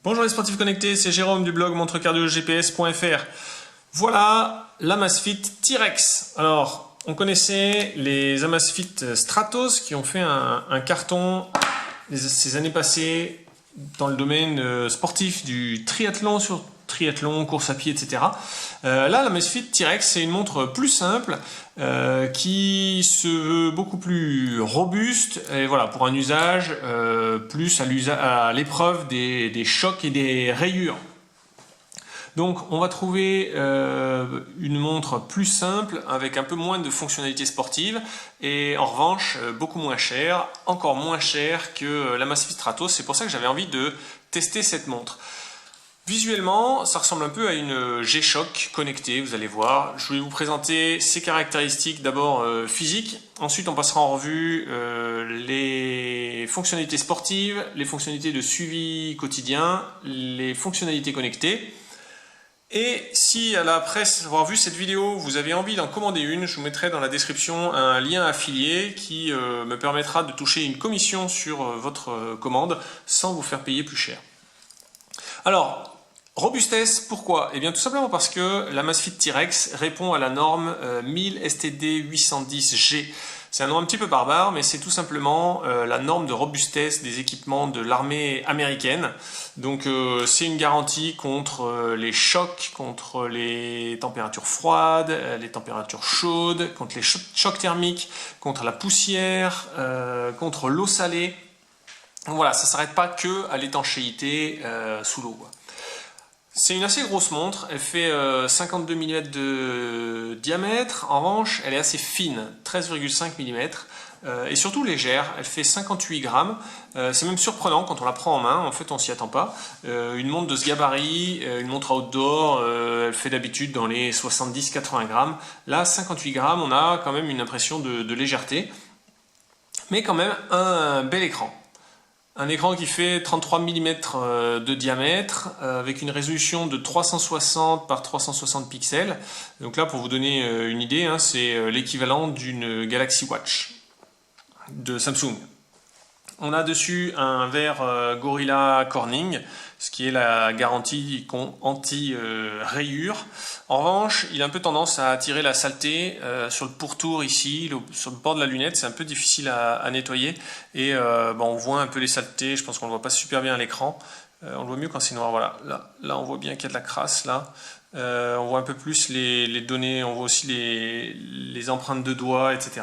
Bonjour les sportifs connectés, c'est Jérôme du blog montrecardiogps.fr. Voilà l'Amazfit T-Rex. Alors, on connaissait les Amazfit Stratos qui ont fait un carton ces années passées dans le domaine sportif du triathlon, sur triathlon, course à pied, etc. Là, l'Amazfit T-Rex, c'est une montre plus simple qui se veut beaucoup plus robuste et voilà, pour un usage plus à l'épreuve des chocs et des rayures. Donc on va trouver une montre plus simple avec un peu moins de fonctionnalités sportives et en revanche beaucoup moins chère, encore moins chère que l'Amazfit Stratos. C'est pour ça que j'avais envie de tester cette montre. Visuellement, ça ressemble un peu à une G-Shock connectée, vous allez voir. Je vais vous présenter ses caractéristiques d'abord physiques. Ensuite, on passera en revue les fonctionnalités sportives, les fonctionnalités de suivi quotidien, les fonctionnalités connectées. Et si après avoir vu cette vidéo, vous avez envie d'en commander une, je vous mettrai dans la description un lien affilié qui me permettra de toucher une commission sur votre commande sans vous faire payer plus cher. Alors, robustesse, pourquoi? Eh bien tout simplement parce que l'Amazfit T-Rex répond à la norme 1000 STD 810G. C'est un nom un petit peu barbare, mais c'est tout simplement la norme de robustesse des équipements de l'armée américaine. Donc c'est une garantie contre les chocs, contre les températures froides, les températures chaudes, contre les chocs thermiques, contre la poussière, contre l'eau salée. Donc voilà, ça ne s'arrête pas que à l'étanchéité sous l'eau. C'est une assez grosse montre, elle fait 52 mm de diamètre, en revanche elle est assez fine, 13,5 mm, et surtout légère, elle fait 58 grammes, c'est même surprenant quand on la prend en main, en fait on s'y attend pas. Une montre de ce gabarit, une montre outdoor, elle fait d'habitude dans les 70-80 grammes, là 58 grammes on a quand même une impression de légèreté, mais quand même un bel écran. Un écran qui fait 33 mm de diamètre avec une résolution de 360 par 360 pixels. Donc là, pour vous donner une idée, hein, c'est l'équivalent d'une Galaxy Watch de Samsung. On a dessus un verre Gorilla Corning, ce qui est la garantie anti-rayures. En revanche, il a un peu tendance à attirer la saleté sur le pourtour ici, sur le bord de la lunette, c'est un peu difficile à nettoyer. Et on voit un peu les saletés, je pense qu'on ne le voit pas super bien à l'écran. On le voit mieux quand c'est noir, voilà. Là, on voit bien qu'il y a de la crasse, là. On voit un peu plus les données, on voit aussi les empreintes de doigts, etc.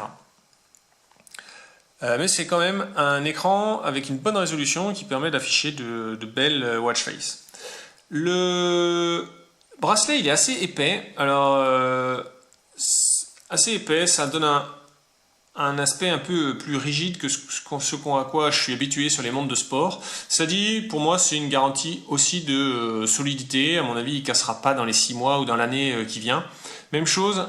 Mais c'est quand même un écran avec une bonne résolution qui permet d'afficher de belles watch face. Le bracelet il est assez épais, alors assez épais, ça donne un aspect un peu plus rigide que ce à quoi je suis habitué sur les montres de sport. Ça dit, pour moi c'est une garantie aussi de solidité, à mon avis il ne cassera pas dans les 6 mois ou dans l'année qui vient. Même chose,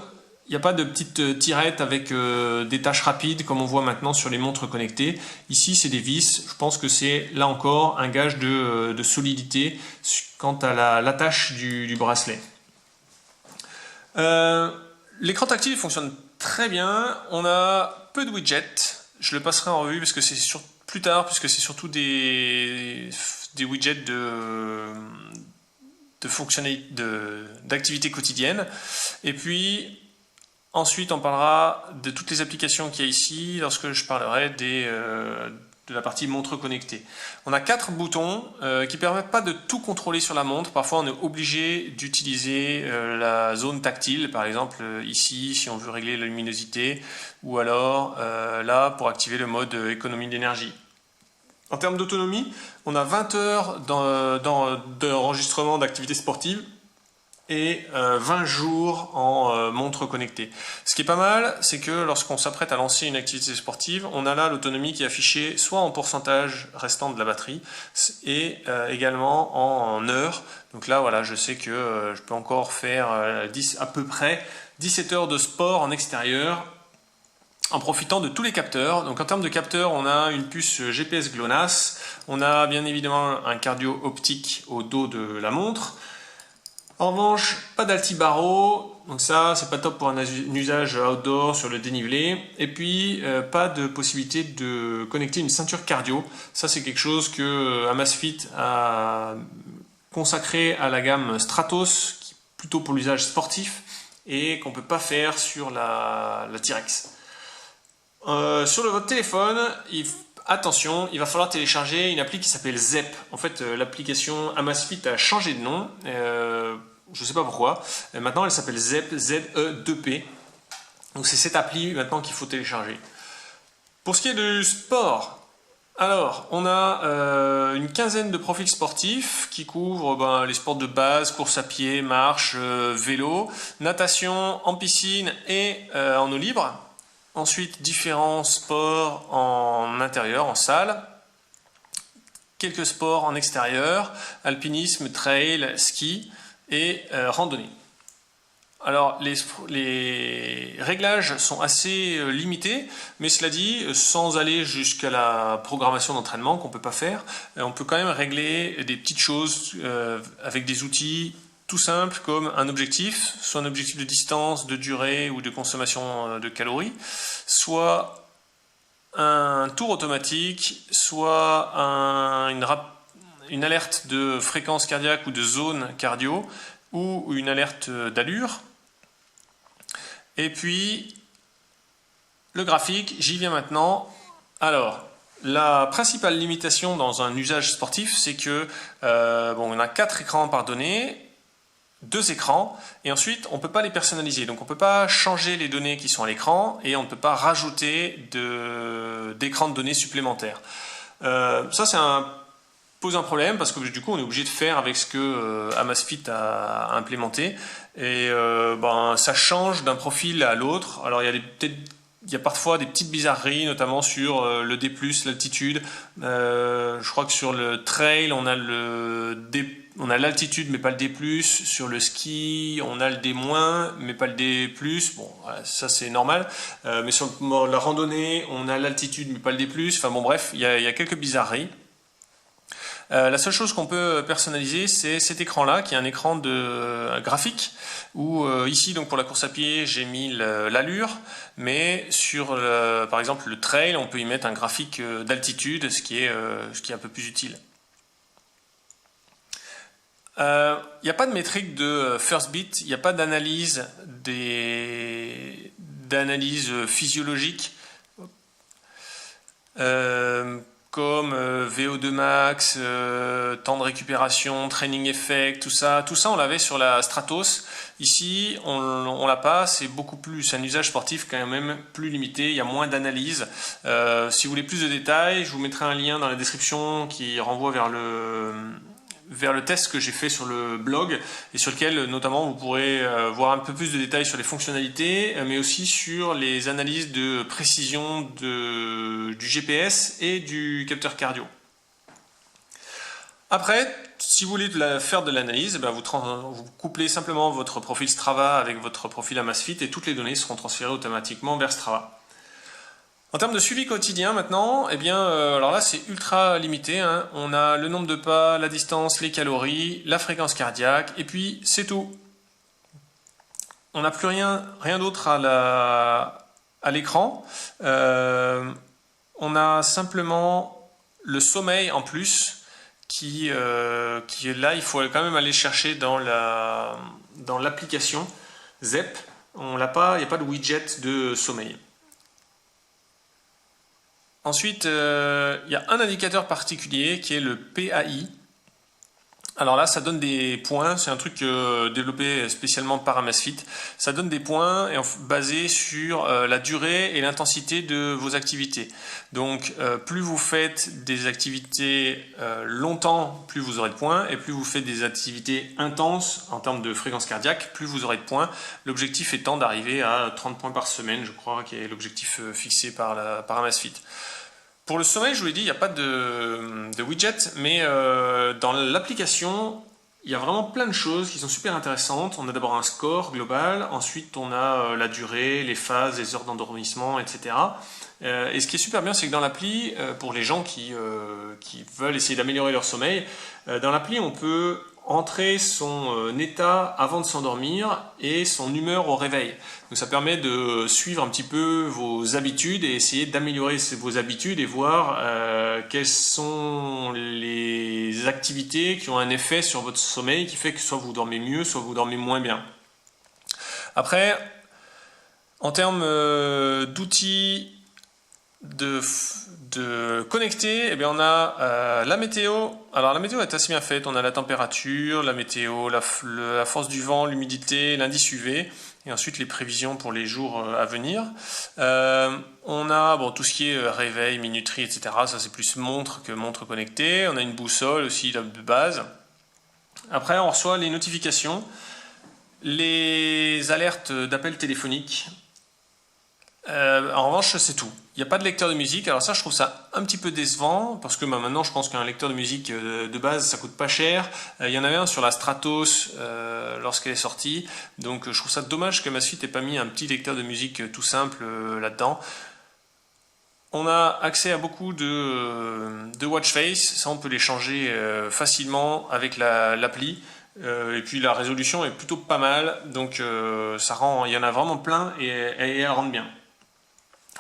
il n'y a pas de petite tirette avec des tâches rapides comme on voit maintenant sur les montres connectées. Ici, c'est des vis. Je pense que c'est là encore un gage de solidité quant à l'attache du bracelet. L'écran tactile fonctionne très bien. On a peu de widgets. Je le passerai en revue parce que c'est plus tard, puisque c'est surtout des widgets d'activité quotidienne. Et puis ensuite, on parlera de toutes les applications qu'il y a ici lorsque je parlerai de la partie montre connectée. On a 4 boutons qui ne permettent pas de tout contrôler sur la montre. Parfois, on est obligé d'utiliser la zone tactile, par exemple ici, si on veut régler la luminosité, ou alors là, pour activer le mode économie d'énergie. En termes d'autonomie, on a 20 heures d'enregistrement d'activité sportive et 20 jours en montre connectée. Ce qui est pas mal, c'est que lorsqu'on s'apprête à lancer une activité sportive, on a là l'autonomie qui est affichée soit en pourcentage restant de la batterie et également en heures. Donc là, voilà, je sais que je peux encore faire à peu près 17 heures de sport en extérieur en profitant de tous les capteurs. Donc en termes de capteurs, on a une puce GPS GLONASS, on a bien évidemment un cardio optique au dos de la montre. En revanche, pas d'altibaro, donc ça c'est pas top pour un usage outdoor sur le dénivelé. Et puis pas de possibilité de connecter une ceinture cardio. Ça c'est quelque chose que Amazfit a consacré à la gamme Stratos, qui est plutôt pour l'usage sportif, et qu'on ne peut pas faire sur la T-Rex. Sur votre téléphone, attention, il va falloir télécharger une appli qui s'appelle ZEP. En fait, l'application Amazfit a changé de nom, je ne sais pas pourquoi. Maintenant, elle s'appelle ZEP, Z-E-2-P. Donc c'est cette appli maintenant qu'il faut télécharger. Pour ce qui est du sport, alors on a une quinzaine de profils sportifs qui couvrent les sports de base, course à pied, marche, vélo, natation en piscine et en eau libre. Ensuite, différents sports en intérieur, en salle. Quelques sports en extérieur, alpinisme, trail, ski et randonnée. Alors, les réglages sont assez limités, mais cela dit, sans aller jusqu'à la programmation d'entraînement qu'on ne peut pas faire, on peut quand même régler des petites choses avec des outils tout simples comme un objectif, soit un objectif de distance, de durée ou de consommation de calories, soit un tour automatique, soit une alerte de fréquence cardiaque ou de zone cardio, ou une alerte d'allure. Et puis, le graphique, j'y viens maintenant. Alors, la principale limitation dans un usage sportif, c'est que on a 4 écrans par donnée, 2 écrans, et ensuite on ne peut pas les personnaliser. Donc on ne peut pas changer les données qui sont à l'écran, et on ne peut pas rajouter d'écran de données supplémentaires. Ça, pose un problème parce que du coup on est obligé de faire avec ce que Amazfit a implémenté et ça change d'un profil à l'autre. Alors il y a parfois des petites bizarreries, notamment sur le D+, l'altitude. Je crois que sur le trail on a l'altitude mais pas le D+, sur le ski on a le D-, mais pas le D+, bon ça c'est normal, mais sur la randonnée on a l'altitude mais pas le D+, enfin bon bref, il y a quelques bizarreries. La seule chose qu'on peut personnaliser, c'est cet écran-là, qui est un écran de graphique, où ici, donc pour la course à pied, j'ai mis l'allure, mais sur, par exemple, le trail, on peut y mettre un graphique d'altitude, ce qui est un peu plus utile. Il n'y a pas de métrique de first beat, il n'y a pas d'analyse physiologique. Comme VO2 max, temps de récupération, training effect, tout ça on l'avait sur la Stratos. Ici, on l'a pas, c'est un usage sportif quand même plus limité, il y a moins d'analyse. Si vous voulez plus de détails, je vous mettrai un lien dans la description qui renvoie vers le test que j'ai fait sur le blog et sur lequel notamment vous pourrez voir un peu plus de détails sur les fonctionnalités mais aussi sur les analyses de précision du GPS et du capteur cardio. Après, si vous voulez faire de l'analyse, vous couplez simplement votre profil Strava avec votre profil Amazfit et toutes les données seront transférées automatiquement vers Strava. En termes de suivi quotidien maintenant, alors là c'est ultra limité, hein. On a le nombre de pas, la distance, les calories, la fréquence cardiaque, et puis c'est tout. On n'a plus rien d'autre à l'écran. On a simplement le sommeil en plus, qui est là, il faut quand même aller chercher dans l'application ZEP. On l'a pas, il n'y a pas de widget de sommeil. Ensuite, il y a un indicateur particulier qui est le PAI. Alors là, ça donne des points, c'est un truc développé spécialement par Amazfit. Ça donne des points basés sur la durée et l'intensité de vos activités. Donc, plus vous faites des activités longtemps, plus vous aurez de points. Et plus vous faites des activités intenses en termes de fréquence cardiaque, plus vous aurez de points. L'objectif étant d'arriver à 30 points par semaine, je crois, qui est l'objectif fixé par Amazfit. Pour le sommeil, je vous l'ai dit, il n'y a pas de widget, mais dans l'application, il y a vraiment plein de choses qui sont super intéressantes. On a d'abord un score global, ensuite on a la durée, les phases, les heures d'endormissement, etc. Et ce qui est super bien, c'est que dans l'appli, pour les gens qui veulent essayer d'améliorer leur sommeil, dans l'appli, on peut entrer son état avant de s'endormir et son humeur au réveil. Donc ça permet de suivre un petit peu vos habitudes et essayer d'améliorer vos habitudes et voir quelles sont les activités qui ont un effet sur votre sommeil qui fait que soit vous dormez mieux, soit vous dormez moins bien. Après, en termes d'outils de connecter, eh bien on a la météo. Alors la météo est assez bien faite, on a la température, la météo, la force du vent, l'humidité, l'indice UV, et ensuite les prévisions pour les jours à venir. On a tout ce qui est réveil, minuterie, etc. Ça c'est plus montre que montre connectée. On a une boussole aussi de base. Après on reçoit les notifications, les alertes d'appels téléphoniques. En revanche, c'est tout. Il n'y a pas de lecteur de musique. Alors ça, je trouve ça un petit peu décevant parce que maintenant, je pense qu'un lecteur de musique de base, ça coûte pas cher. Il y en avait un sur la Stratos lorsqu'elle est sortie. Donc, je trouve ça dommage que Amazfit n'ait pas mis un petit lecteur de musique tout simple là-dedans. On a accès à beaucoup de watch face. Ça, on peut les changer facilement avec l'appli. Et puis la résolution est plutôt pas mal. Donc, ça rend, il y en a vraiment plein et elles rendent bien.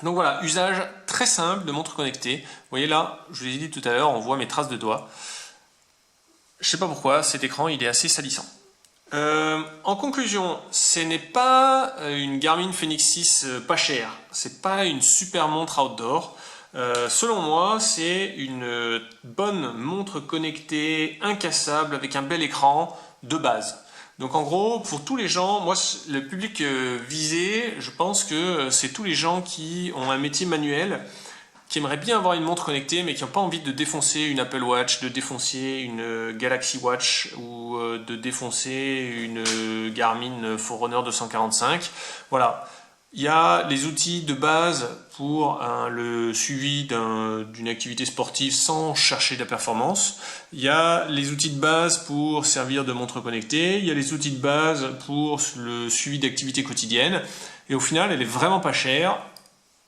Donc voilà, usage très simple de montre connectée. Vous voyez là, je vous l'ai dit tout à l'heure, on voit mes traces de doigts. Je ne sais pas pourquoi, cet écran il est assez salissant. En conclusion, ce n'est pas une Garmin Fenix 6 pas chère. C'est pas une super montre outdoor. Selon moi, c'est une bonne montre connectée, incassable, avec un bel écran de base. Donc en gros, pour tous les gens, moi le public visé, je pense que c'est tous les gens qui ont un métier manuel, qui aimeraient bien avoir une montre connectée, mais qui n'ont pas envie de défoncer une Apple Watch, de défoncer une Galaxy Watch ou de défoncer une Garmin Forerunner 245. Voilà. Il y a les outils de base pour le suivi d'une activité sportive sans chercher de la performance. Il y a les outils de base pour servir de montre connectée. Il y a les outils de base pour le suivi d'activités quotidiennes. Et au final, elle est vraiment pas chère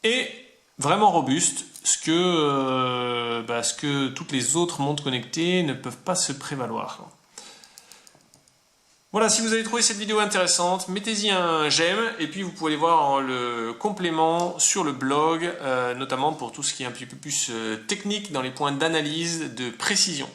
et vraiment robuste, ce que toutes les autres montres connectées ne peuvent pas se prévaloir. Voilà, si vous avez trouvé cette vidéo intéressante, mettez-y un j'aime et puis vous pouvez aller voir le complément sur le blog, notamment pour tout ce qui est un petit peu plus technique dans les points d'analyse, de précision.